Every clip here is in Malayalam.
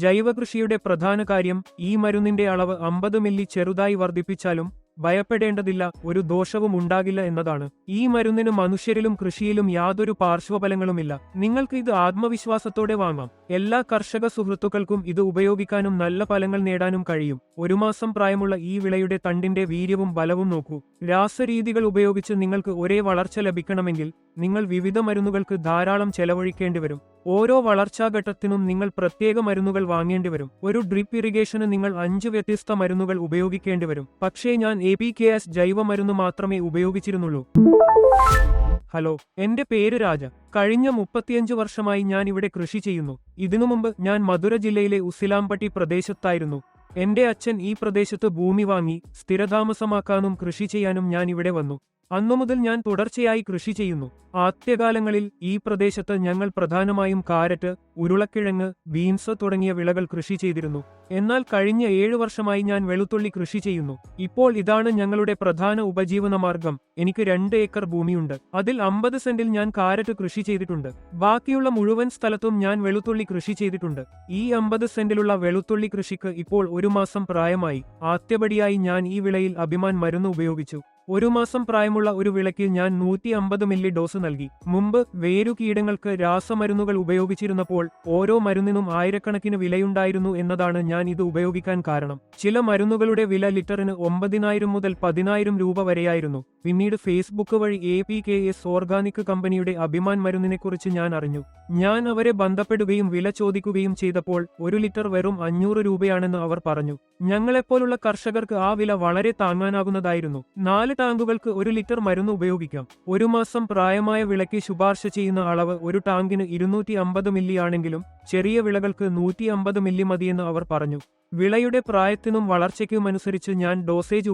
ജൈവകൃഷിയുടെ പ്രധാന കാര്യം ഈ മരുന്നിന്റെ അളവ് 50 മില്ലി ചെറുതായി വർദ്ധിപ്പിച്ചാലും ഭയപ്പെടേണ്ടതില്ല, ഒരു ദോഷവും ഉണ്ടാകില്ല എന്നതാണ്. ഈ മരുന്നിന് മനുഷ്യരിലും കൃഷിയിലും യാതൊരു പാർശ്വഫലങ്ങളുമില്ല. നിങ്ങൾക്ക് ഇത് ആത്മവിശ്വാസത്തോടെ വാങ്ങാം. എല്ലാ കർഷക സുഹൃത്തുക്കൾക്കും ഇത് ഉപയോഗിക്കാനും നല്ല ഫലങ്ങൾ നേടാനും കഴിയും. 1 മാസം പ്രായമുള്ള ഈ വിളയുടെ തണ്ടിന്റെ വീര്യവും ബലവും നോക്കൂ. രാസരീതികൾ ഉപയോഗിച്ച് നിങ്ങൾക്ക് ഒരേ വളർച്ച ലഭിക്കണമെങ്കിൽ നിങ്ങൾ വിവിധ മരുന്നുകൾക്ക് ധാരാളം ചെലവഴിക്കേണ്ടിവരും. ഓരോ വളർച്ചാഘട്ടത്തിനും നിങ്ങൾ പ്രത്യേക മരുന്നുകൾ വാങ്ങേണ്ടിവരും. ഒരു ഡ്രിപ്പ് ഇറിഗേഷന് നിങ്ങൾ 5 വ്യത്യസ്ത മരുന്നുകൾ ഉപയോഗിക്കേണ്ടിവരും. പക്ഷേ ഞാൻ APKS ജൈവ മരുന്ന് മാത്രമേ ഉപയോഗിച്ചിരുന്നുള്ളൂ. ഹലോ, എന്റെ പേര് രാജ. കഴിഞ്ഞ 35 വർഷമായി ഞാൻ ഇവിടെ കൃഷി ചെയ്യുന്നു. ഇതിനു മുമ്പ് ഞാൻ മധുര ജില്ലയിലെ ഉസിലാംപട്ടി പ്രദേശത്തായിരുന്നു. എന്റെ അച്ഛൻ ഈ പ്രദേശത്ത് ഭൂമി വാങ്ങി സ്ഥിരതാമസമാക്കാനും കൃഷി ചെയ്യാനും ഞാൻ ഇവിടെ വന്നു. അന്നുമുതൽ ഞാൻ തുടർച്ചയായി കൃഷി ചെയ്യുന്നു. ആദ്യകാലങ്ങളിൽ ഈ പ്രദേശത്ത് ഞങ്ങൾ പ്രധാനമായും കാരറ്റ്, ഉരുളക്കിഴങ്ങ്, ബീൻസ് തുടങ്ങിയ വിളകൾ കൃഷി ചെയ്തിരുന്നു. എന്നാൽ കഴിഞ്ഞ 7 വർഷമായി ഞാൻ വെളുത്തുള്ളി കൃഷി ചെയ്യുന്നു. ഇപ്പോൾ ഇതാണ് ഞങ്ങളുടെ പ്രധാന ഉപജീവനമാർഗം. എനിക്ക് 2 ഏക്കർ ഭൂമിയുണ്ട്. അതിൽ 50 സെന്റിൽ ഞാൻ കാരറ്റ് കൃഷി ചെയ്തിട്ടുണ്ട്. ബാക്കിയുള്ള മുഴുവൻ സ്ഥലത്തും ഞാൻ വെളുത്തുള്ളി കൃഷി ചെയ്തിട്ടുണ്ട്. ഈ 50 സെന്റിലുള്ള വെളുത്തുള്ളി കൃഷിക്ക് ഇപ്പോൾ 1 മാസം പ്രായമായി. ആദ്യപടിയായി ഞാൻ ഈ വിളയിൽ അഭിമാൻ മരുന്ന് ഉപയോഗിച്ചു. 1 മാസം പ്രായമുള്ള ഒരു വിളയ്ക്ക് ഞാൻ 150 മില്ലി ഡോസ് നൽകി. മുമ്പ് വേരുകീടങ്ങൾക്ക് രാസമരുന്നുകൾ ഉപയോഗിച്ചിരുന്നപ്പോൾ ഓരോ മരുന്നിനും ആയിരക്കണക്കിന് വിലയുണ്ടായിരുന്നു എന്നതാണ് ഞാൻ ഇത് ഉപയോഗിക്കാൻ കാരണം. ചില മരുന്നുകളുടെ വില ലിറ്ററിന് 9,000 മുതൽ 10,000 രൂപ വരെയായിരുന്നു. പിന്നീട് ഫേസ്ബുക്ക് വഴി APKS ഓർഗാനിക് കമ്പനിയുടെ അഭിമാൻ മരുന്നിനെക്കുറിച്ച് ഞാൻ അറിഞ്ഞു. ഞാൻ അവരെ ബന്ധപ്പെടുകയും വില ചോദിക്കുകയും ചെയ്തപ്പോൾ 1 ലിറ്റർ വെറും 500 രൂപയാണെന്ന് അവർ പറഞ്ഞു. ഞങ്ങളെപ്പോലുള്ള കർഷകർക്ക് ആ വില വളരെ താങ്ങാനാകുന്നതായിരുന്നു. 4 ടാങ്കുകൾക്ക് 1 ലിറ്റർ മരുന്ന് ഉപയോഗിക്കാം. 1 മാസം പ്രായമായ വിളയ്ക്ക് ശുപാർശ ചെയ്യുന്ന അളവ് ഒരു ടാങ്കിന് 250 മില്ലി ആണെങ്കിലും ചെറിയ വിളകൾക്ക് 150 മില്ലി മതിയെന്ന് അവർ പറഞ്ഞു. വിളയുടെ പ്രായത്തിനും വളർച്ചയ്ക്കുമനുസരിച്ച് ഞാൻ ഡോസേജ്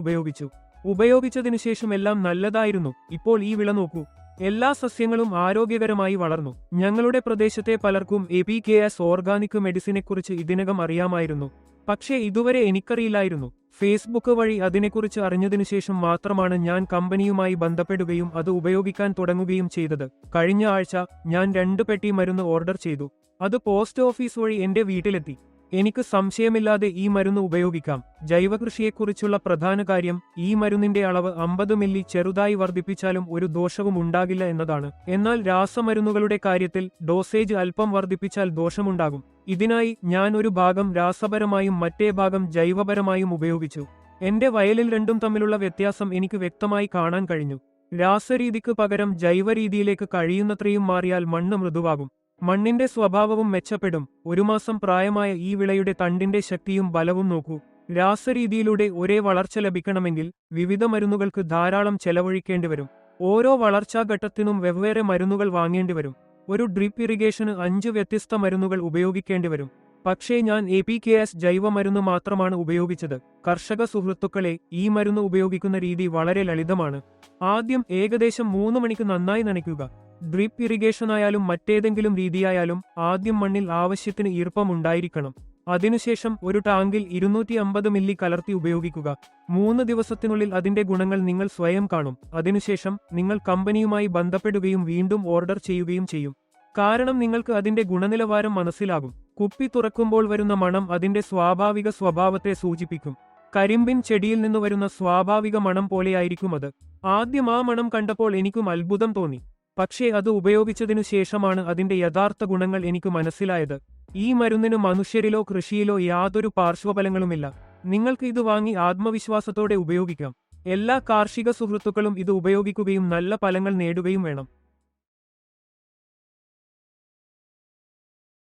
ഉപയോഗിച്ചതിനു ശേഷം എല്ലാം നല്ലതായിരുന്നു. ഇപ്പോൾ ഈ വിള നോക്കൂ. എല്ലാ സസ്യങ്ങളും ആരോഗ്യകരമായി വളർന്നു. ഞങ്ങളുടെ പ്രദേശത്തെ പലർക്കും APKS ഓർഗാനിക് മെഡിസിനെക്കുറിച്ച് ഇതിനകം അറിയാമായിരുന്നു. പക്ഷേ ഇതുവരെ എനിക്കറിയില്ലായിരുന്നു. ഫേസ്ബുക്ക് വഴി അതിനെക്കുറിച്ച് അറിഞ്ഞതിനുശേഷം മാത്രമാണ് ഞാൻ കമ്പനിയുമായി ബന്ധപ്പെടുകയും അത് ഉപയോഗിക്കാൻ തുടങ്ങുകയും ചെയ്തത്. കഴിഞ്ഞ ആഴ്ച ഞാൻ 2 പെട്ടി മരുന്ന് ഓർഡർ ചെയ്തു. അത് പോസ്റ്റ് ഓഫീസ് വഴി എന്റെ വീട്ടിലെത്തി. എനിക്ക് സംശയമില്ലാതെ ഈ മരുന്ന് ഉപയോഗിക്കാം. ജൈവകൃഷിയെക്കുറിച്ചുള്ള പ്രധാന കാര്യം ഈ മരുന്നിന്റെ അളവ് 50 മില്ലി ചെറുതായി വർദ്ധിപ്പിച്ചാലും ഒരു ദോഷവും ഉണ്ടാകില്ല എന്നതാണ്. എന്നാൽ രാസമരുന്നുകളുടെ കാര്യത്തിൽ ഡോസേജ് അല്പം വർദ്ധിപ്പിച്ചാൽ ദോഷമുണ്ടാകും. ഇതിനായി ഞാൻ ഒരു ഭാഗം രാസപരമായും മറ്റേ ഭാഗം ജൈവപരമായും ഉപയോഗിച്ചു. എന്റെ വയലിൽ രണ്ടും തമ്മിലുള്ള വ്യത്യാസം എനിക്ക് വ്യക്തമായി കാണാൻ കഴിഞ്ഞു. രാസരീതിക്ക് പകരം ജൈവരീതിയിലേക്ക് കഴിയുന്നത്രയും മാറിയാൽ മണ്ണ് മൃദുവാകും. മണ്ണിന്റെ സ്വഭാവവും മെച്ചപ്പെടും. 1 മാസം പ്രായമായ ഈ വിളയുടെ തണ്ടിന്റെ ശക്തിയും ബലവും നോക്കൂ. രാസരീതിയിലൂടെ ഒരേ വളർച്ച ലഭിക്കണമെങ്കിൽ വിവിധ മരുന്നുകൾക്ക് ധാരാളം ചെലവഴിക്കേണ്ടിവരും. ഓരോ വളർച്ചാഘട്ടത്തിനും വെവ്വേറെ മരുന്നുകൾ വാങ്ങേണ്ടിവരും. ഒരു ഡ്രിപ്പ് ഇറിഗേഷന് 5 വ്യത്യസ്ത മരുന്നുകൾ ഉപയോഗിക്കേണ്ടിവരും. പക്ഷേ ഞാൻ APKS ജൈവ മരുന്ന് മാത്രമാണ് ഉപയോഗിച്ചത്. കർഷക സുഹൃത്തുക്കളെ, ഈ മരുന്ന് ഉപയോഗിക്കുന്ന രീതി വളരെ ലളിതമാണ്. ആദ്യം ഏകദേശം 3 മണിക്ക് നന്നായി നനയ്ക്കുക. ഡ്രിപ്പ് ഇറിഗേഷനായാലും മറ്റേതെങ്കിലും രീതിയായാലും ആദ്യം മണ്ണിൽ ആവശ്യത്തിന് ഈർപ്പം ഉണ്ടായിരിക്കണം. അതിനുശേഷം ഒരു ടാങ്കിൽ 250 മില്ലി കലർത്തി ഉപയോഗിക്കുക. 3 ദിവസത്തിനുള്ളിൽ അതിന്റെ ഗുണങ്ങൾ നിങ്ങൾ സ്വയം കാണും. അതിനുശേഷം നിങ്ങൾ കമ്പനിയുമായി ബന്ധപ്പെടുകയും വീണ്ടും ഓർഡർ ചെയ്യുകയും ചെയ്യും. കാരണം നിങ്ങൾക്ക് അതിന്റെ ഗുണനിലവാരം മനസ്സിലാകും. കുപ്പി തുറക്കുമ്പോൾ വരുന്ന മണം അതിന്റെ സ്വാഭാവിക സ്വഭാവത്തെ സൂചിപ്പിക്കും. കരിമ്പിൻ ചെടിയിൽ നിന്ന് വരുന്ന സ്വാഭാവിക മണം പോലെയായിരിക്കും അത്. ആദ്യം ആ മണം കണ്ടപ്പോൾ എനിക്കും അത്ഭുതം തോന്നി. പക്ഷേ അത് ഉപയോഗിച്ചതിനു ശേഷമാണ് അതിന്റെ യഥാർത്ഥ ഗുണങ്ങൾ എനിക്ക് മനസ്സിലായത്. ഈ മരുന്നിന് മനുഷ്യരിലോ കൃഷിയിലോ യാതൊരു പാർശ്വഫലങ്ങളുമില്ല. നിങ്ങൾക്ക് ഇത് വാങ്ങി ആത്മവിശ്വാസത്തോടെ ഉപയോഗിക്കാം. എല്ലാ കാർഷിക സുഹൃത്തുക്കളും ഇത് ഉപയോഗിക്കുകയും നല്ല ഫലങ്ങൾ നേടുകയും വേണം.